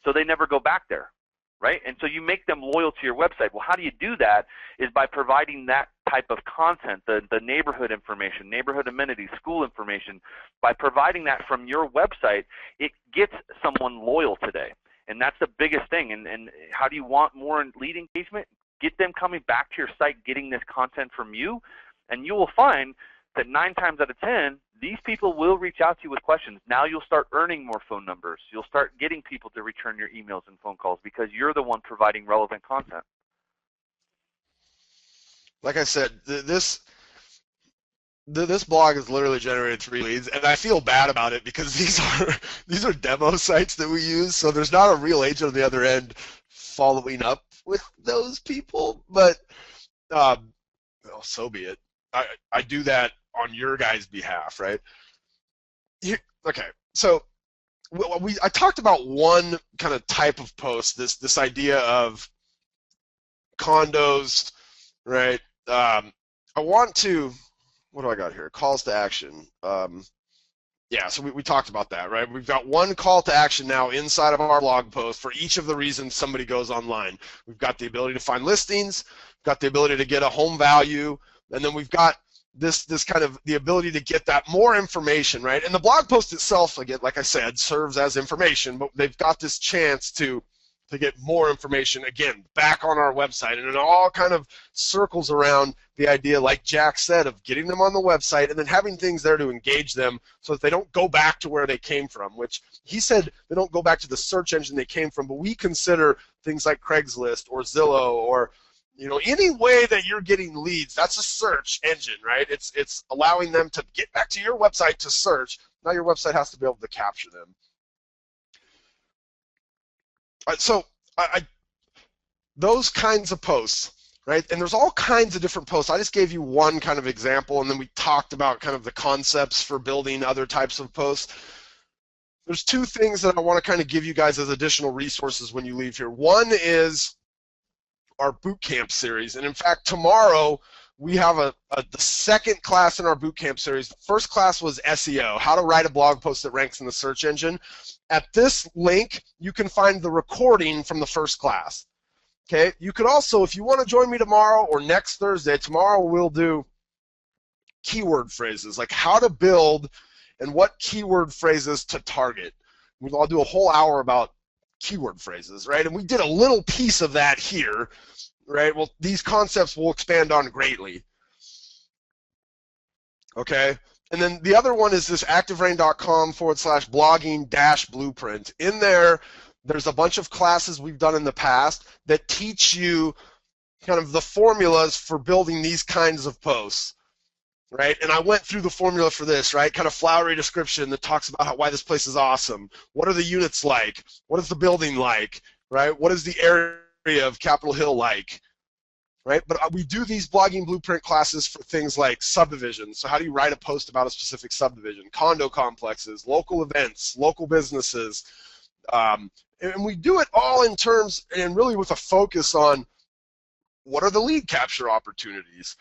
so they never go back there, right? And so you make them loyal to your website. Well, how do you do that is by providing that type of content, the neighborhood information, neighborhood amenities, school information. By providing that from your website, it gets someone loyal today. And that's the biggest thing. And how do you want more lead engagement? Get them coming back to your site, getting this content from you, and you will find that 9 times out of 10, these people will reach out to you with questions. Now you'll start earning more phone numbers. You'll start getting people to return your emails and phone calls because you're the one providing relevant content. Like I said, this blog has literally generated 3 leads, and I feel bad about it because these are demo sites that we use, so there's not a real agent on the other end following up with those people. But so be it. I do that on your guys' behalf, right? Okay, so I talked about one kind of type of post, this idea of condos, right? I want to, what do I got here? Calls to action. Yeah, so we talked about that, right? We've got one call to action now inside of our blog post for each of the reasons somebody goes online. We've got the ability to find listings, we've got the ability to get a home value, and then we've got this kind of the ability to get that more information, right? And the blog post itself, again, like I said, serves as information, but they've got this chance to get more information, again, back on our website. And it all kind of circles around the idea, like Jack said, of getting them on the website and then having things there to engage them so that they don't go back to where they came from, which he said they don't go back to the search engine they came from, but we consider things like Craigslist or Zillow or any way that you're getting leads, that's a search engine, right? It's allowing them to get back to your website to search. Now your website has to be able to capture them. So those kinds of posts, right? And there's all kinds of different posts. I just gave you one kind of example, and then we talked about kind of the concepts for building other types of posts. There's two things that I want to kind of give you guys as additional resources when you leave here. One is our boot camp series, and in fact, tomorrow we have the second class in our boot camp series. The first class was SEO, how to write a blog post that ranks in the search engine. At this link, you can find the recording from the first class. Okay, you could also, if you want to join me tomorrow or next Thursday, tomorrow we'll do keyword phrases, like how to build and what keyword phrases to target. I'll do a whole hour about keyword phrases, right? And we did a little piece of that here, right? Well, these concepts we'll expand on greatly. Okay, and then the other one is this ActiveRain.com/blogging-blueprint. In there, there's a bunch of classes we've done in the past that teach you kind of the formulas for building these kinds of posts, right? And I went through the formula for this, right? Kind of flowery description that talks about why this place is awesome. What are the units like? What is the building like, right? What is the area of Capitol Hill like, right? But we do these blogging blueprint classes for things like subdivisions. So how do you write a post about a specific subdivision? Condo complexes, local events, local businesses. And we do it all in terms and really with a focus on what are the lead capture opportunities.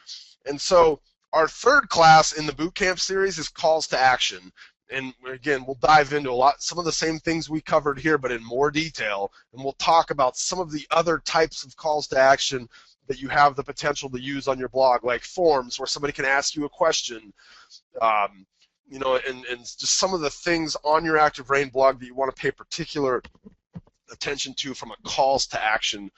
And so our third class in the bootcamp series is calls to action. And again, we'll dive into some of the same things we covered here, but in more detail. And we'll talk about some of the other types of calls to action that you have the potential to use on your blog, like forms where somebody can ask you a question, and just some of the things on your ActiveRain blog that you want to pay particular attention to from a calls to action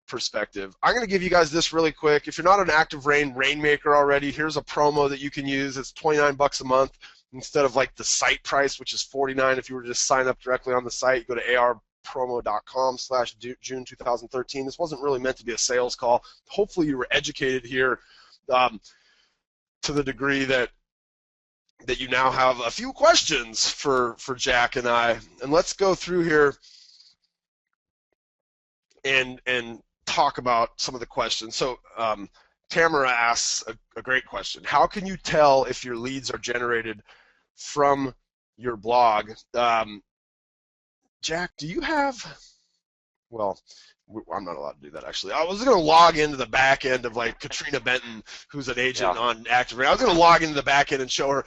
perspective. I'm going to give you guys this really quick. If you're not an ActiveRain Rainmaker already, here's a promo that you can use. It's $29 a month instead of like the site price, which is $49. If you were to just sign up directly on the site, you go to arpromo.com/June 2013. This wasn't really meant to be a sales call. Hopefully you were educated here to the degree that you now have a few questions for Jack and I. And let's go through here and talk about some of the questions. So Tamara asks a great question. How can you tell if your leads are generated from your blog? Jack, do you have, well, I'm not allowed to do that actually. I was going to log into the back end of like Katrina Benton, who's an agent on ActiveRain. I was going to log into the back end and show her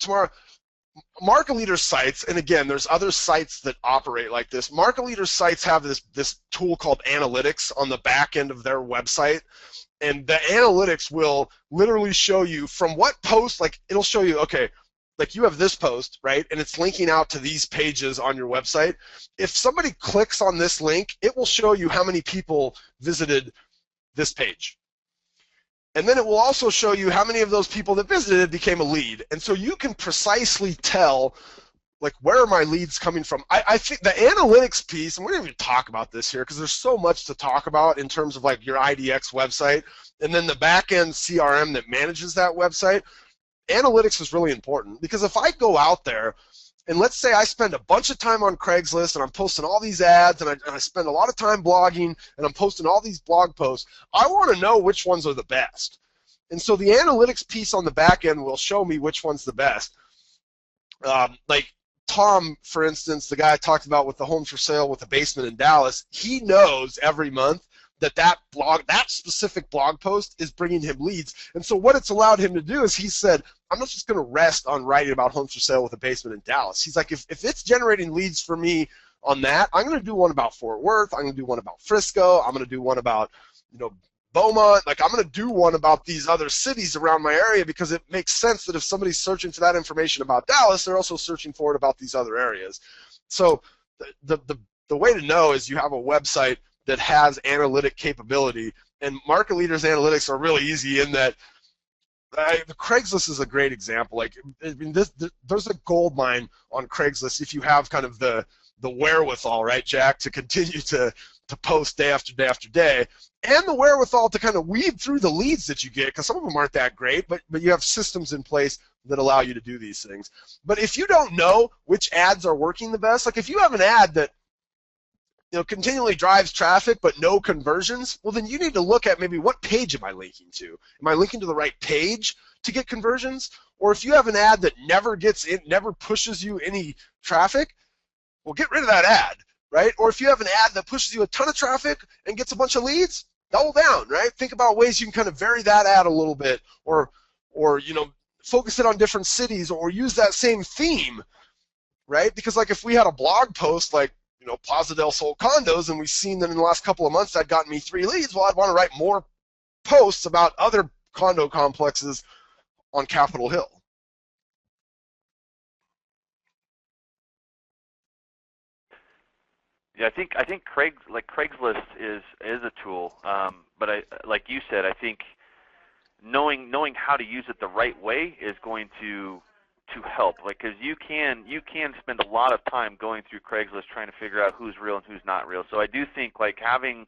tomorrow. Market leader sites, and again, there's other sites that operate like this. Market leader sites have this tool called analytics on the back end of their website, and the analytics will literally show you from what post, like it'll show you, okay, like you have this post, right, and it's linking out to these pages on your website. If somebody clicks on this link, it will show you how many people visited this page. And then it will also show you how many of those people that visited became a lead. And so you can precisely tell, like, where are my leads coming from? I think the analytics piece, and we're going to even talk about this here because there's so much to talk about in terms of like your IDX website and then the back-end CRM that manages that website. Analytics is really important because if I go out there and let's say I spend a bunch of time on Craigslist and I'm posting all these ads and I spend a lot of time blogging and I'm posting all these blog posts, I want to know which ones are the best. And so the analytics piece on the back end will show me which one's the best. Like Tom, for instance, the guy I talked about with the homes for sale with the basement in Dallas, he knows every month that specific blog post is bringing him leads. And so what it's allowed him to do is he said, I'm not just going to rest on writing about homes for sale with a basement in Dallas. He's like, if it's generating leads for me on that, I'm going to do one about Fort Worth. I'm going to do one about Frisco. I'm going to do one about, Beaumont. Like, I'm going to do one about these other cities around my area, because it makes sense that if somebody's searching for that information about Dallas, they're also searching for it about these other areas. So the way to know is you have a website that has analytic capability, and Market Leader's analytics are really easy in that the Craigslist is a great example. Like, I mean, there's a gold mine on Craigslist if you have kind of the wherewithal, right, Jack, to continue to post day after day after day, and the wherewithal to kind of weed through the leads that you get, because some of them aren't that great, but you have systems in place that allow you to do these things. But if you don't know which ads are working the best, like if you have an ad that continually drives traffic but no conversions, well, then you need to look at maybe what page am I linking to? Am I linking to the right page to get conversions? Or if you have an ad that never gets in, never pushes you any traffic, well, get rid of that ad, right? Or if you have an ad that pushes you a ton of traffic and gets a bunch of leads, double down, right? Think about ways you can kind of vary that ad a little bit, or focus it on different cities, or use that same theme, right? Because like if we had a blog post like, Plaza del Sol condos, and we've seen that in the last couple of months that gotten me 3 leads, well, I'd want to write more posts about other condo complexes on Capitol Hill. Yeah, I think Craigslist is a tool, but like you said, I think knowing how to use it the right way is going to help. Like, because you can spend a lot of time going through Craigslist trying to figure out who's real and who's not real. So I do think like having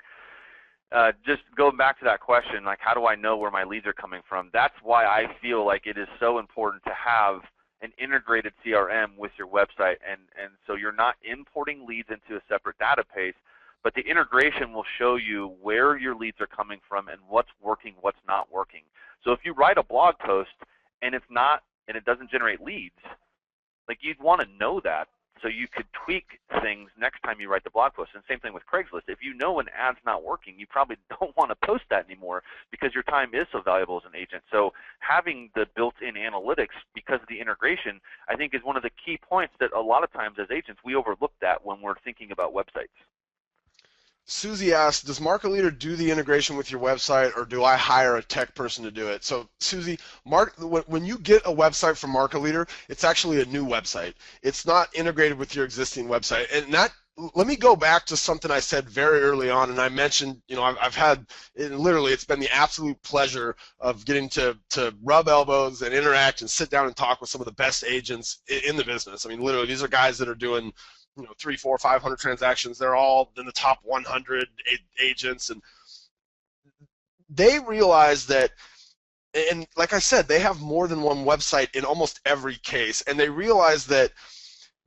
just going back to that question, like how do I know where my leads are coming from? That's why I feel like it is so important to have an integrated CRM with your website, and so you're not importing leads into a separate database, but the integration will show you where your leads are coming from and what's working, what's not working. So if you write a blog post and it doesn't generate leads, like you'd want to know that so you could tweak things next time you write the blog post. And same thing with Craigslist. If you know an ad's not working, you probably don't want to post that anymore because your time is so valuable as an agent. So having the built-in analytics because of the integration, I think, is one of the key points that a lot of times as agents we overlook that when we're thinking about websites. Susie asked, does Market Leader do the integration with your website, or do I hire a tech person to do it? So, Susie, when you get a website from Market Leader, it's actually a new website. It's not integrated with your existing website. And let me go back to something I said very early on, and I mentioned, I've had, literally, it's been the absolute pleasure of getting to rub elbows and interact and sit down and talk with some of the best agents in the business. I mean, literally, these are guys that are doing 300, 400, 500 transactions. They're all in the top 100 agents, and they realize that, and like I said, they have more than one website in almost every case, and they realize that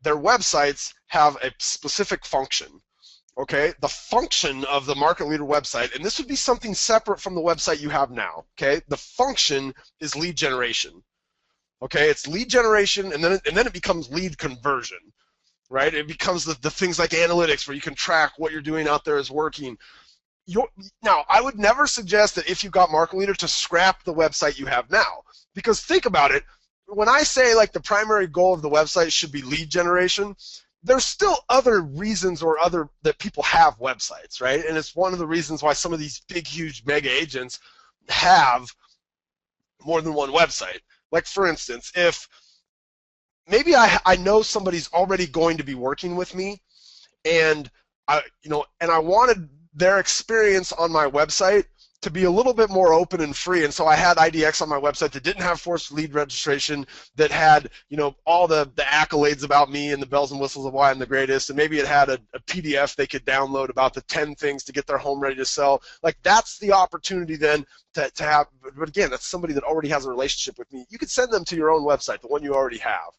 their websites have a specific function. Okay, the function of the Market Leader website, and this would be something separate from the website you have now. Okay, the function is lead generation. Okay, it's lead generation, and then it becomes lead conversion. Right? It becomes the things like analytics where you can track what you're doing out there is working. Now, I would never suggest that if you got Market Leader to scrap the website you have now, because think about it, when I say like the primary goal of the website should be lead generation, there's still other reasons that people have websites, right? And it's one of the reasons why some of these big, huge mega agents have more than one website. Like, for instance, if maybe I know somebody's already going to be working with me, and I wanted their experience on my website to be a little bit more open and free, and so I had IDX on my website that didn't have forced lead registration, that had all the accolades about me and the bells and whistles of why I'm the greatest, and maybe it had a PDF they could download about the 10 things to get their home ready to sell. Like, that's the opportunity then to have, but again, that's somebody that already has a relationship with me. You could send them to your own website, the one you already have.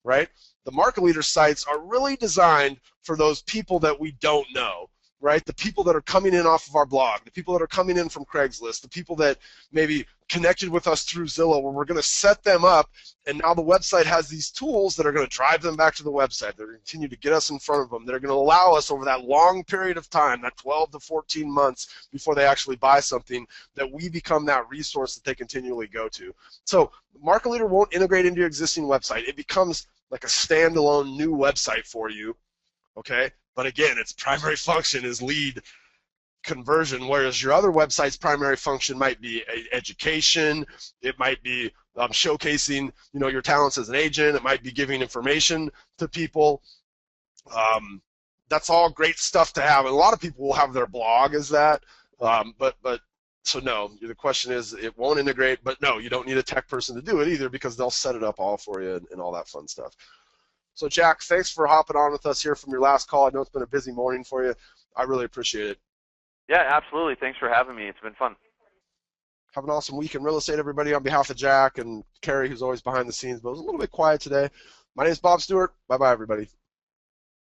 Right? The Market Leader sites are really designed for those people that we don't know. right? The people that are coming in off of our blog, the people that are coming in from Craigslist, the people that maybe connected with us through Zillow, where we're going to set them up, and now the website has these tools that are going to drive them back to the website. They're going to continue to get us in front of them. They're going to allow us over that long period of time, that 12 to 14 months before they actually buy something, that we become that resource that they continually go to. So Market Leader won't integrate into your existing website. It becomes like a standalone new website for you, okay? But again, its primary function is lead conversion, whereas your other website's primary function might be education. It might be showcasing, your talents as an agent. It might be giving information to people. That's all great stuff to have. And a lot of people will have their blog as that. So no, the question is, it won't integrate. But no, you don't need a tech person to do it either, because they'll set it up all for you and all that fun stuff. So Jack, thanks for hopping on with us here from your last call. I know it's been a busy morning for you. I really appreciate it. Yeah, absolutely. Thanks for having me. It's been fun. Have an awesome week in real estate, everybody. On behalf of Jack and Carrie, who's always behind the scenes, but it was a little bit quiet today. My name is Bob Stewart. Bye-bye, everybody.